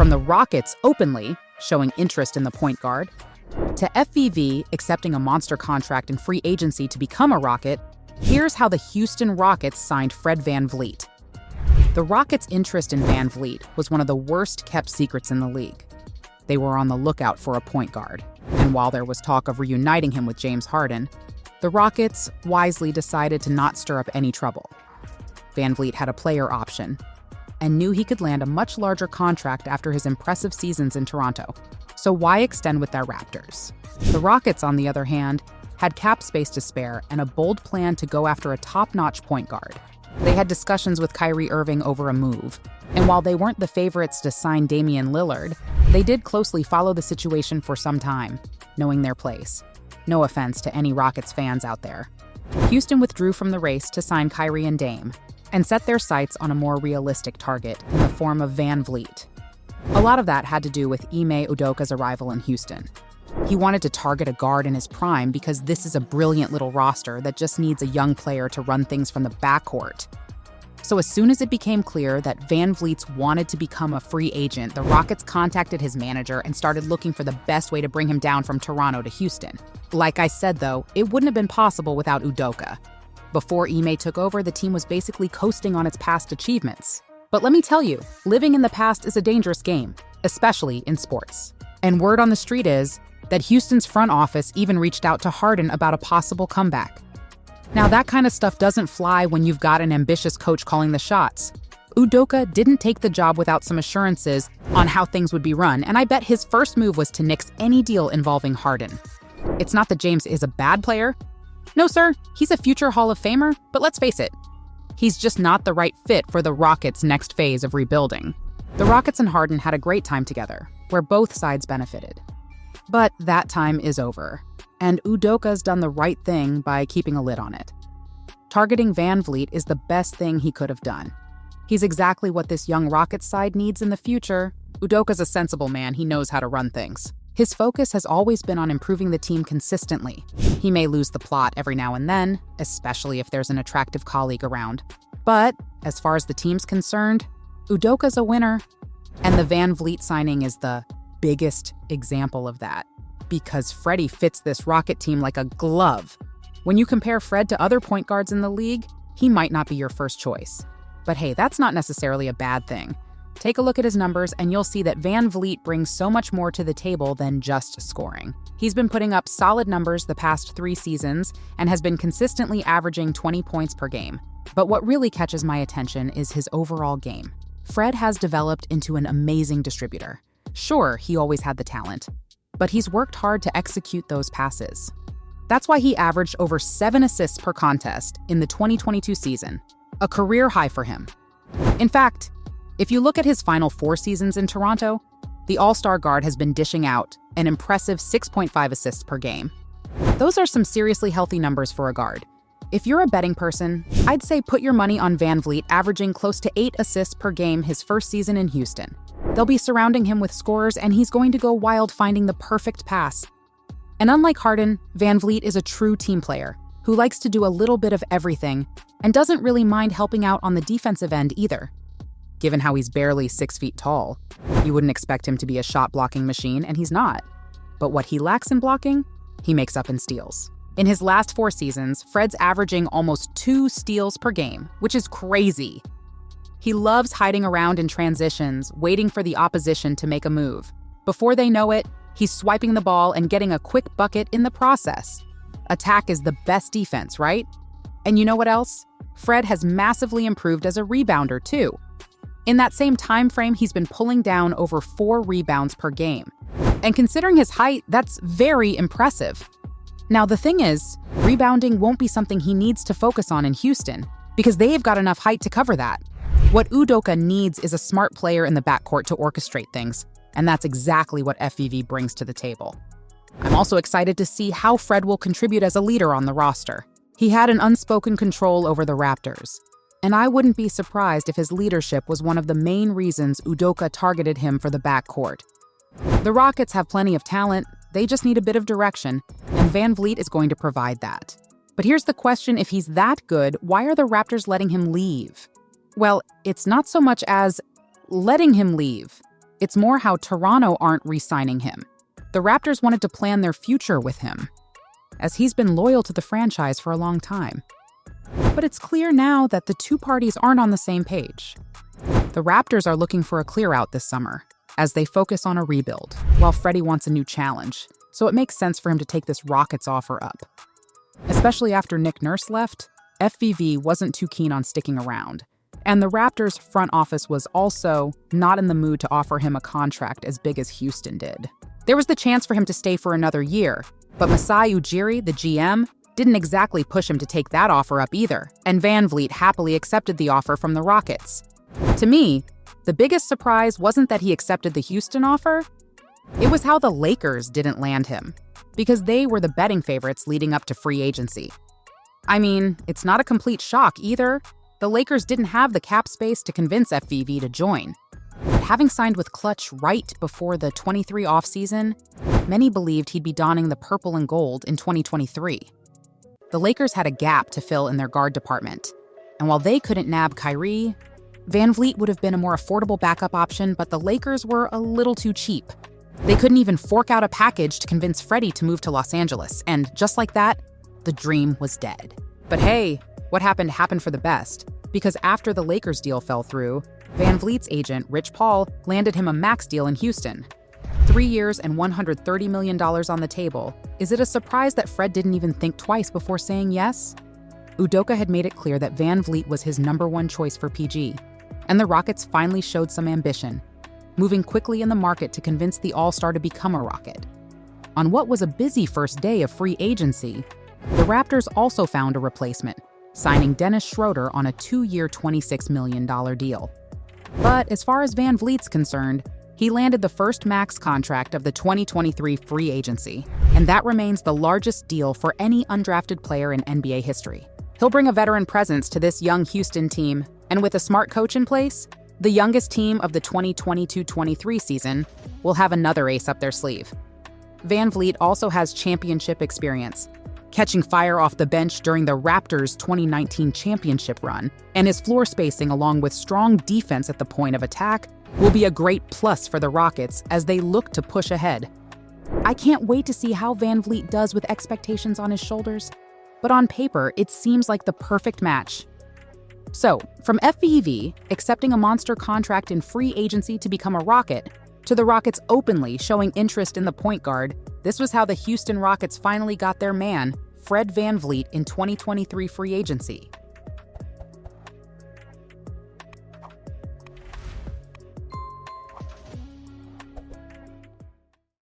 From the Rockets openly showing interest in the point guard, to FVV accepting a monster contract in free agency to become a Rocket, here's how the Houston Rockets signed Fred VanVleet. The Rockets' interest in VanVleet was one of the worst-kept secrets in the league. They were on the lookout for a point guard, and while there was talk of reuniting him with James Harden, the Rockets wisely decided to not stir up any trouble. VanVleet had a player option and knew he could land a much larger contract after his impressive seasons in Toronto. So why extend with their Raptors? The Rockets, on the other hand, had cap space to spare and a bold plan to go after a top-notch point guard. They had discussions with Kyrie Irving over a move, and while they weren't the favorites to sign Damian Lillard, they did closely follow the situation for some time, knowing their place. No offense to any Rockets fans out there. Houston withdrew from the race to sign Kyrie and Dame, and set their sights on a more realistic target in the form of VanVleet. A lot of that had to do with Ime Udoka's arrival in Houston. He wanted to target a guard in his prime because this is a brilliant little roster that just needs a young player to run things from the backcourt. So as soon as it became clear that VanVleet wanted to become a free agent, the Rockets contacted his manager and started looking for the best way to bring him down from Toronto to Houston. Like I said, though, it wouldn't have been possible without Udoka. Before Ime took over, the team was basically coasting on its past achievements. But let me tell you, living in the past is a dangerous game, especially in sports. And word on the street is that Houston's front office even reached out to Harden about a possible comeback. Now, that kind of stuff doesn't fly when you've got an ambitious coach calling the shots. Udoka didn't take the job without some assurances on how things would be run, and I bet his first move was to nix any deal involving Harden. It's not that James is a bad player. No, sir, he's a future Hall of Famer, but let's face it, he's just not the right fit for the Rockets' next phase of rebuilding. The Rockets and Harden had a great time together, where both sides benefited. But that time is over, and Udoka's done the right thing by keeping a lid on it. Targeting VanVleet is the best thing he could have done. He's exactly what this young Rockets side needs in the future. Udoka's a sensible man, he knows how to run things. His focus has always been on improving the team consistently. He may lose the plot every now and then, especially if there's an attractive colleague around. But as far as the team's concerned, Udoka's a winner. And the VanVleet signing is the biggest example of that, because Freddie fits this Rocket team like a glove. When you compare Fred to other point guards in the league, he might not be your first choice. But hey, that's not necessarily a bad thing. Take a look at his numbers and you'll see that VanVleet brings so much more to the table than just scoring. He's been putting up solid numbers the past 3 seasons and has been consistently averaging 20 points per game. But what really catches my attention is his overall game. Fred has developed into an amazing distributor. Sure, he always had the talent, but he's worked hard to execute those passes. That's why he averaged over 7 assists per contest in the 2022 season, a career high for him. In fact, if you look at his final 4 seasons in Toronto, the All-Star guard has been dishing out an impressive 6.5 assists per game. Those are some seriously healthy numbers for a guard. If you're a betting person, I'd say put your money on VanVleet averaging close to 8 assists per game his first season in Houston. They'll be surrounding him with scorers, and he's going to go wild finding the perfect pass. And unlike Harden, VanVleet is a true team player who likes to do a little bit of everything and doesn't really mind helping out on the defensive end either. Given how he's barely 6 feet tall, you wouldn't expect him to be a shot-blocking machine, and he's not. But what he lacks in blocking, he makes up in steals. In his last 4 seasons, Fred's averaging almost 2 steals per game, which is crazy. He loves hiding around in transitions, waiting for the opposition to make a move. Before they know it, he's swiping the ball and getting a quick bucket in the process. Attack is the best defense, right? And you know what else? Fred has massively improved as a rebounder, too. In that same time frame, he's been pulling down over 4 rebounds per game. And considering his height, that's very impressive. Now, the thing is, rebounding won't be something he needs to focus on in Houston, because they've got enough height to cover that. What Udoka needs is a smart player in the backcourt to orchestrate things, and that's exactly what FVV brings to the table. I'm also excited to see how Fred will contribute as a leader on the roster. He had an unspoken control over the Raptors, and I wouldn't be surprised if his leadership was one of the main reasons Udoka targeted him for the backcourt. The Rockets have plenty of talent, they just need a bit of direction, and VanVleet is going to provide that. But here's the question: if he's that good, why are the Raptors letting him leave? Well, it's not so much as letting him leave. It's more how Toronto aren't re-signing him. The Raptors wanted to plan their future with him, as he's been loyal to the franchise for a long time. But it's clear now that the two parties aren't on the same page. The Raptors are looking for a clear-out this summer, as they focus on a rebuild, while Freddie wants a new challenge, so it makes sense for him to take this Rockets offer up. Especially after Nick Nurse left, FVV wasn't too keen on sticking around, and the Raptors' front office was also not in the mood to offer him a contract as big as Houston did. There was the chance for him to stay for another year, but Masai Ujiri, the GM, didn't exactly push him to take that offer up either, and VanVleet happily accepted the offer from the Rockets. To me, the biggest surprise wasn't that he accepted the Houston offer, it was how the Lakers didn't land him, because they were the betting favorites leading up to free agency. I mean, it's not a complete shock either. The Lakers didn't have the cap space to convince FVV to join. But having signed with Clutch right before the 23 offseason, many believed he'd be donning the purple and gold in 2023. The Lakers had a gap to fill in their guard department, and while they couldn't nab Kyrie, VanVleet would have been a more affordable backup option, but the Lakers were a little too cheap. They couldn't even fork out a package to convince Freddie to move to Los Angeles, and just like that, the dream was dead. But hey, what happened for the best, because after the Lakers deal fell through, VanVleet's agent, Rich Paul, landed him a max deal in Houston. 3 years and $130 million on the table. Is it a surprise that Fred didn't even think twice before saying yes? Udoka had made it clear that VanVleet was his #1 choice for PG, and the Rockets finally showed some ambition, moving quickly in the market to convince the All-Star to become a Rocket. On what was a busy first day of free agency, the Raptors also found a replacement, signing Dennis Schroeder on a 2-year $26 million deal. But as far as VanVleet's concerned, he landed the first max contract of the 2023 free agency, and that remains the largest deal for any undrafted player in NBA history. He'll bring a veteran presence to this young Houston team, and with a smart coach in place, the youngest team of the 2022-23 season will have another ace up their sleeve. VanVleet also has championship experience, catching fire off the bench during the Raptors' 2019 championship run, and his floor spacing along with strong defense at the point of attack will be a great plus for the Rockets as they look to push ahead. I can't wait to see how VanVleet does with expectations on his shoulders, but on paper, it seems like the perfect match. So, from FVV accepting a monster contract in free agency to become a Rocket, to the Rockets openly showing interest in the point guard, this was how the Houston Rockets finally got their man, Fred VanVleet, in 2023 free agency.